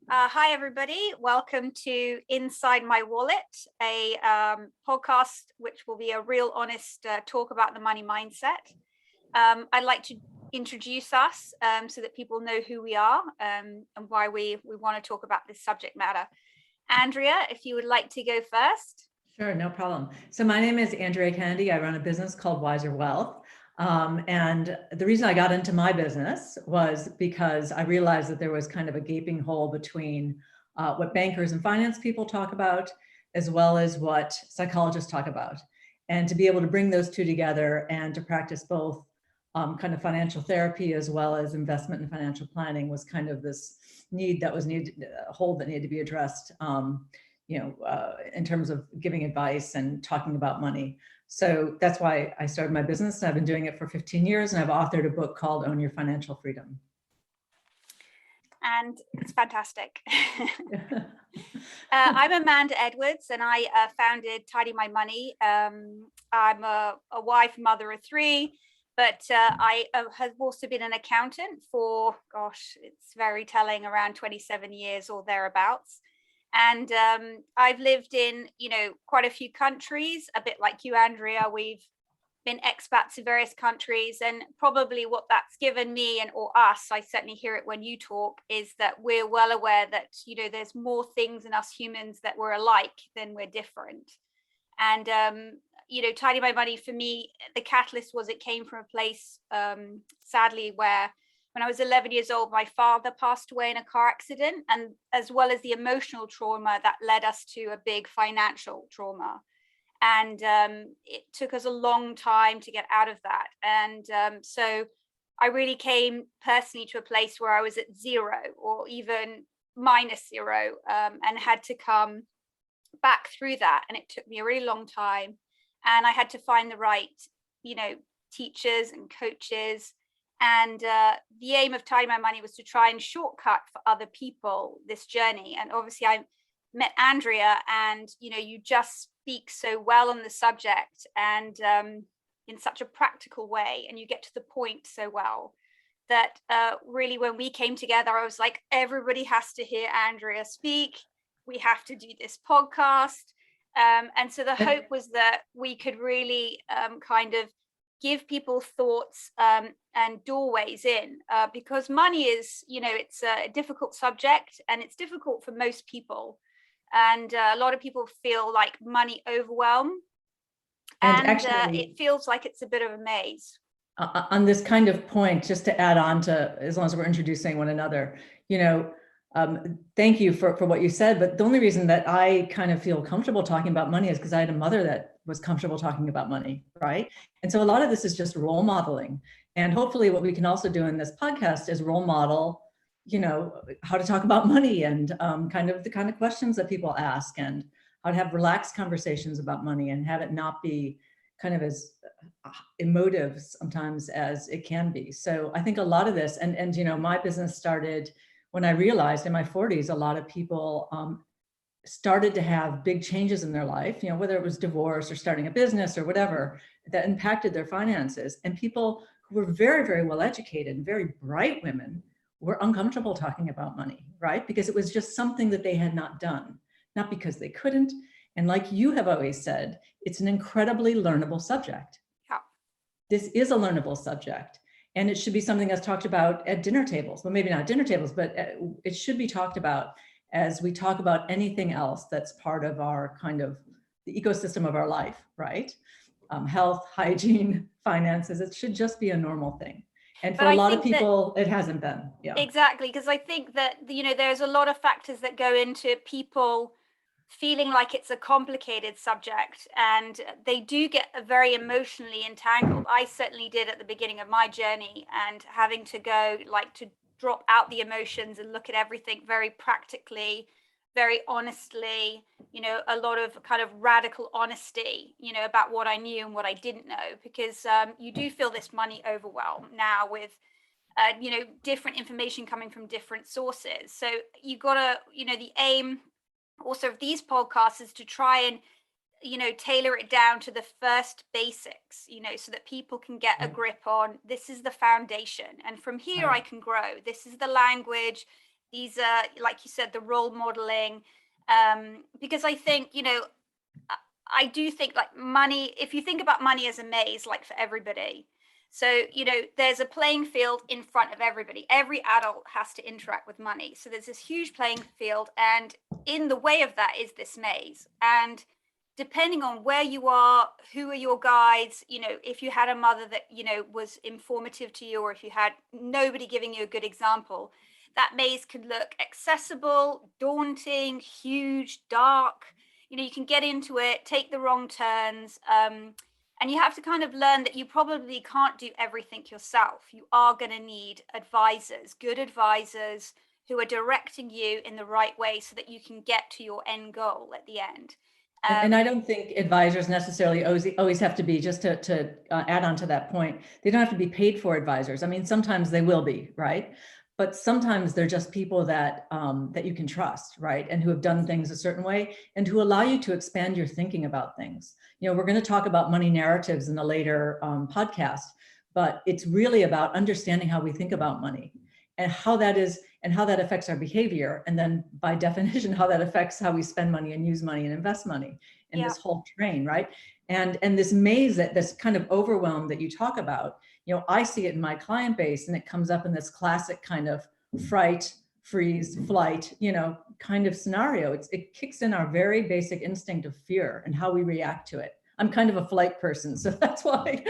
Hi, everybody. Welcome to Inside My Wallet, a podcast which will be a real honest talk about the money mindset. I'd like to introduce us so that people know who we are and why we want to talk about this subject matter. Andrea, if you would like to go first. Sure, no problem. So my name is Andrea Kennedy. I run a business called Wiser Wealth. And the reason I got into my business was because I realized that there was kind of a gaping hole between what bankers and finance people talk about, as well as what psychologists talk about. And to be able to bring those two together and to practice both kind of financial therapy as well as investment and financial planning was kind of this need that was needed, a hole that needed to be addressed. In terms of giving advice and talking about money. So that's why I started my business. I've been doing it for 15 years and I've authored a book called Own Your Financial Freedom. And it's fantastic. I'm Amanda Edwards and I founded Tidy My Money. I'm a wife, mother of three, but I have also been an accountant for, it's very telling, around 27 years or thereabouts. And I've lived in, quite a few countries, a bit like you, Andrea. We've been expats in various countries, and probably what that's given me or us, I certainly hear it when you talk, is that we're well aware that, there's more things in us humans that we're alike than we're different. And, Tidy My Money, for me, the catalyst was it came from a place, sadly, where when I was 11 years old, my father passed away in a car accident, and as well as the emotional trauma that led us to a big financial trauma. And it took us a long time to get out of that. And so I really came personally to a place where I was at zero or even minus zero, and had to come back through that. And it took me a really long time. And I had to find the right, teachers and coaches. And the aim of Tidy My Money was to try and shortcut for other people this journey. And obviously I met Andrea, and you just speak so well on the subject, and in such a practical way, and you get to the point so well that really when we came together, I was like, everybody has to hear Andrea speak. We have to do this podcast. And so the hope was that we could really kind of give people thoughts and doorways in, because money is, it's a difficult subject, and it's difficult for most people. And a lot of people feel like money overwhelm, and actually, it feels like it's a bit of a maze. On this kind of point, just to add on to, as long as we're introducing one another, thank you for what you said. But the only reason that I kind of feel comfortable talking about money is because I had a mother that was comfortable talking about money, right? And so a lot of this is just role modeling. And hopefully what we can also do in this podcast is role model, how to talk about money, and kind of the kind of questions that people ask, and how to have relaxed conversations about money and have it not be kind of as emotive sometimes as it can be. So I think a lot of this, and my business started when I realized in my 40s, a lot of people started to have big changes in their life, whether it was divorce or starting a business or whatever, that impacted their finances. And people who were very, very well educated and very bright women were uncomfortable talking about money, right? Because it was just something that they had not done, not because they couldn't. And like you have always said, it's an incredibly learnable subject. Yeah. This is a learnable subject. And it should be something that's talked about at dinner tables. Well, maybe not dinner tables, but it should be talked about as we talk about anything else that's part of our kind of the ecosystem of our life, right? Health, hygiene, finances, it should just be a normal thing. And for a lot of people, it hasn't been. Yeah. Exactly, because I think that, there's a lot of factors that go into people feeling like it's a complicated subject, and they do get very emotionally entangled. I certainly did at the beginning of my journey, and having to go to drop out the emotions and look at everything very practically, very honestly, a lot of kind of radical honesty, about what I knew and what I didn't know, because you do feel this money overwhelm now with different information coming from different sources. So you gotta, the aim also of these podcasts is to try and tailor it down to the first basics, so that people can get a grip on, this is the foundation, and from here I can grow. This is the language, These are, like you said, the role modeling. Because I think, I do think like money, if you think about money as a maze, like for everybody. So, there's a playing field in front of everybody. Every adult has to interact with money. So there's this huge playing field. And in the way of that is this maze. And depending on where you are, who are your guides, if you had a mother that, was informative to you, or if you had nobody giving you a good example, that maze could look accessible, daunting, huge, dark. You can get into it, take the wrong turns. And you have to kind of learn that you probably can't do everything yourself. You are going to need advisors, good advisors who are directing you in the right way so that you can get to your end goal at the end. And I don't think advisors necessarily always have to be, just to add on to that point, they don't have to be paid for advisors. I mean, sometimes they will be, right? But sometimes they're just people that that you can trust, right? And who have done things a certain way and who allow you to expand your thinking about things. We're going to talk about money narratives in a later podcast, but it's really about understanding how we think about money and how that is, and how that affects our behavior. And then by definition, how that affects how we spend money and use money and invest money in this whole train, right? And this maze, that this kind of overwhelm that you talk about, I see it in my client base, and it comes up in this classic kind of fright, freeze, flight, kind of scenario. It kicks in our very basic instinct of fear and how we react to it. I'm kind of a flight person, so that's why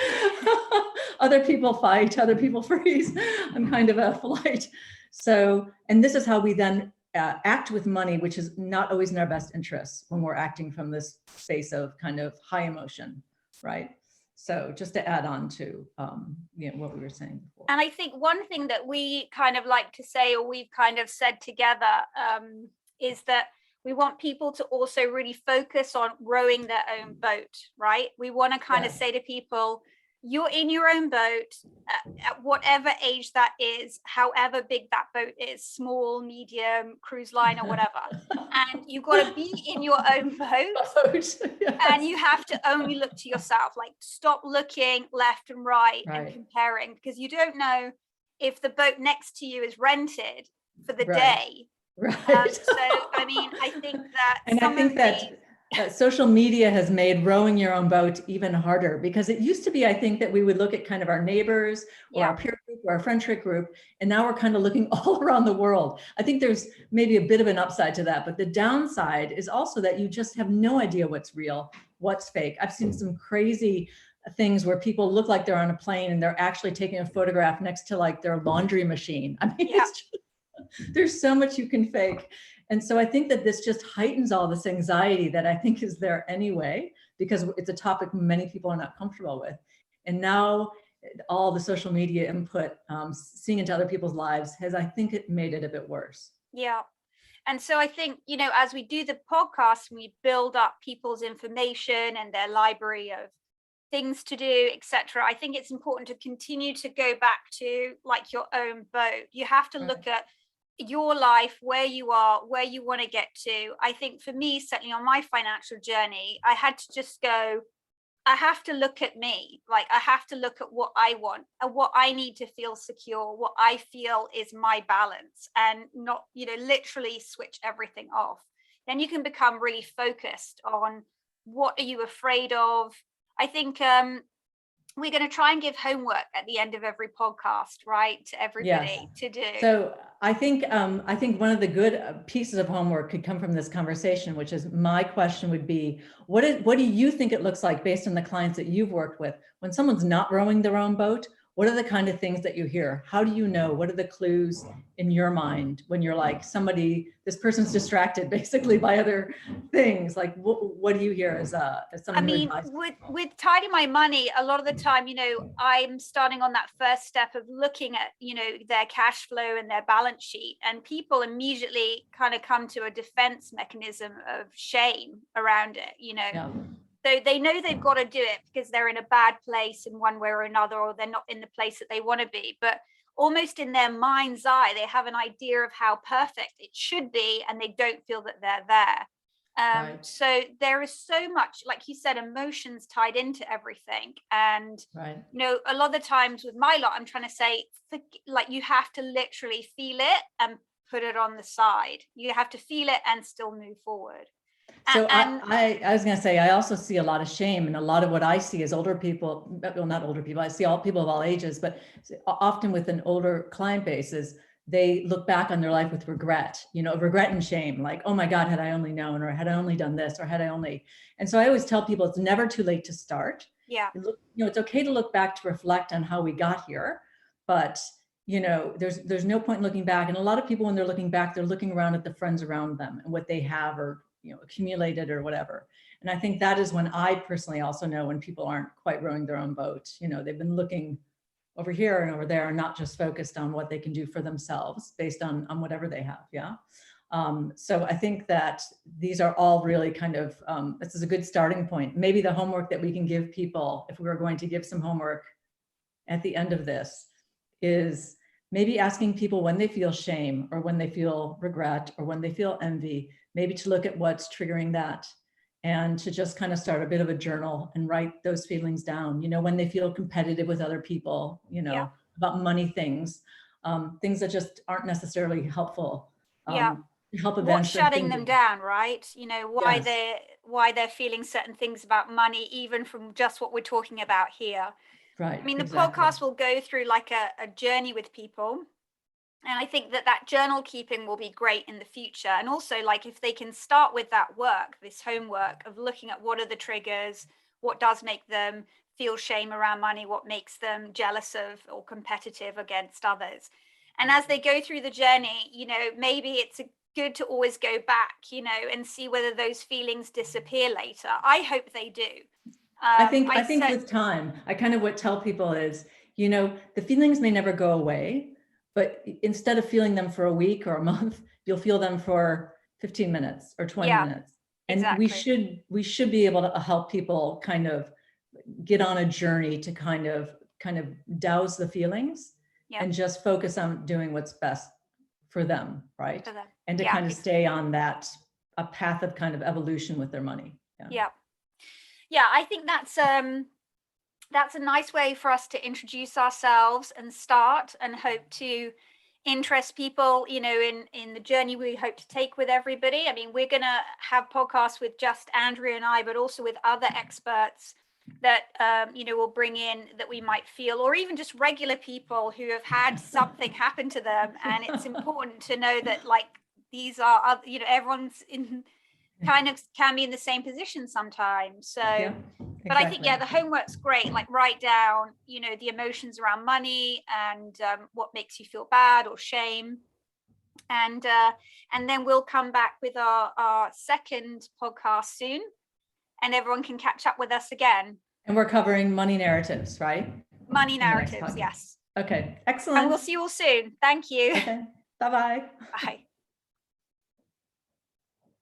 other people fight, other people freeze. I'm kind of a flight. So, and this is how we then act with money, which is not always in our best interests when we're acting from this space of kind of high emotion, right? So just to add on to what we were saying before. And I think one thing that we kind of like to say, or we've kind of said together, is that we want people to also really focus on rowing their own boat, right? We want to kind of say to people, you're in your own boat at whatever age that is, however big that boat is, small, medium, cruise line, or whatever. And you've got to be in your own boat. Yes. And you have to only look to yourself, like stop looking left and right and comparing, because you don't know if the boat next to you is rented for the day. Right. So, I mean, I think that and I think that social media has made rowing your own boat even harder, because it used to be, I think, that we would look at kind of our neighbors or our peer group or our friendship group, and now we're kind of looking all around the world. I think there's maybe a bit of an upside to that, but the downside is also that you just have no idea what's real, what's fake. I've seen some crazy things where people look like they're on a plane and they're actually taking a photograph next to like their laundry machine. I mean, it's just, there's so much you can fake. And so I think that this just heightens all this anxiety that I think is there anyway, because it's a topic many people are not comfortable with. And now all the social media input, seeing into other people's lives has, I think, it made it a bit worse. Yeah. And so I think, as we do the podcast, we build up people's information and their library of things to do, etc. I think it's important to continue to go back to like your own boat. You have to look at your life, where you are, where you want to get to. I think for me, certainly on my financial journey, I had to just go, I have to look at me. Like I have to look at what I want and what I need to feel secure, what I feel is my balance, and not, literally switch everything off. Then you can become really focused on what are you afraid of. I think we're going to try and give homework at the end of every podcast, right, to everybody to do. So I think one of the good pieces of homework could come from this conversation, which is my question would be, what do you think it looks like based on the clients that you've worked with when someone's not rowing their own boat? What are the kind of things that you hear? How do you know? What are the clues in your mind when you're like this person's distracted basically by other things? Like what do you hear as someone? I mean, with Tidy My Money, a lot of the time, I'm starting on that first step of looking at, their cash flow and their balance sheet, and people immediately kind of come to a defense mechanism of shame around it, So they know they've got to do it because they're in a bad place in one way or another, or they're not in the place that they want to be. But almost in their mind's eye, they have an idea of how perfect it should be, and they don't feel that they're there. So there is so much, like you said, emotions tied into everything. And, a lot of the times with my lot, I'm trying to say, like, you have to literally feel it and put it on the side. You have to feel it and still move forward. So And I was going to say, I also see a lot of shame, and a lot of what I see is older people, well, not older people, I see all people of all ages, but often with an older client base is they look back on their life with regret, regret and shame, like, oh my God, had I only known, or had I only done this, or had I only, and so I always tell people it's never too late to start. yeah, It's okay to look back to reflect on how we got here, but there's no point in looking back. And a lot of people, when they're looking back, they're looking around at the friends around them and what they have, or accumulated or whatever. And I think that is when I personally also know when people aren't quite rowing their own boat. They've been looking over here and over there, and not just focused on what they can do for themselves based on whatever they have. Yeah. So I think that these are all really kind of, this is a good starting point. Maybe the homework that we can give people, if we were going to give some homework at the end of this, is maybe asking people when they feel shame, or when they feel regret, or when they feel envy, maybe to look at what's triggering that, and to just kind of start a bit of a journal and write those feelings down. When they feel competitive with other people, Yeah. about money things, things that just aren't necessarily helpful. Yeah. Help What's events and shutting them things. down, right? Why Yes. they're feeling certain things about money, even from just what we're talking about here. Right. I mean, the Exactly. podcast will go through like a journey with people. And I think that journal keeping will be great in the future. And also, like, if they can start with that work, this homework of looking at what are the triggers, what does make them feel shame around money, what makes them jealous of or competitive against others. And as they go through the journey, maybe it's good to always go back, and see whether those feelings disappear later. I hope they do. I think with time, I kind of would tell people is, the feelings may never go away, but instead of feeling them for a week or a month, you'll feel them for 15 minutes or 20 minutes. And exactly. we should be able to help people kind of get on a journey to kind of douse the feelings, and just focus on doing what's best for them, right? For them. And to kind of stay on a path of kind of evolution with their money. Yeah, I think that's a nice way for us to introduce ourselves and start, and hope to interest people, in the journey we hope to take with everybody. I mean, we're going to have podcasts with just Andrea and I, but also with other experts that, will bring in that we might feel, or even just regular people who have had something happen to them. And it's important to know that, like, these are, everyone's in kind of can be in the same position sometimes. So, exactly. But I think, the homework's great. Like, write down, the emotions around money, and what makes you feel bad or shame. And then we'll come back with our second podcast soon, and everyone can catch up with us again. And we're covering money narratives, right? Money narratives, yes. Okay, excellent. And we'll see you all soon. Thank you. Okay, bye-bye. Bye.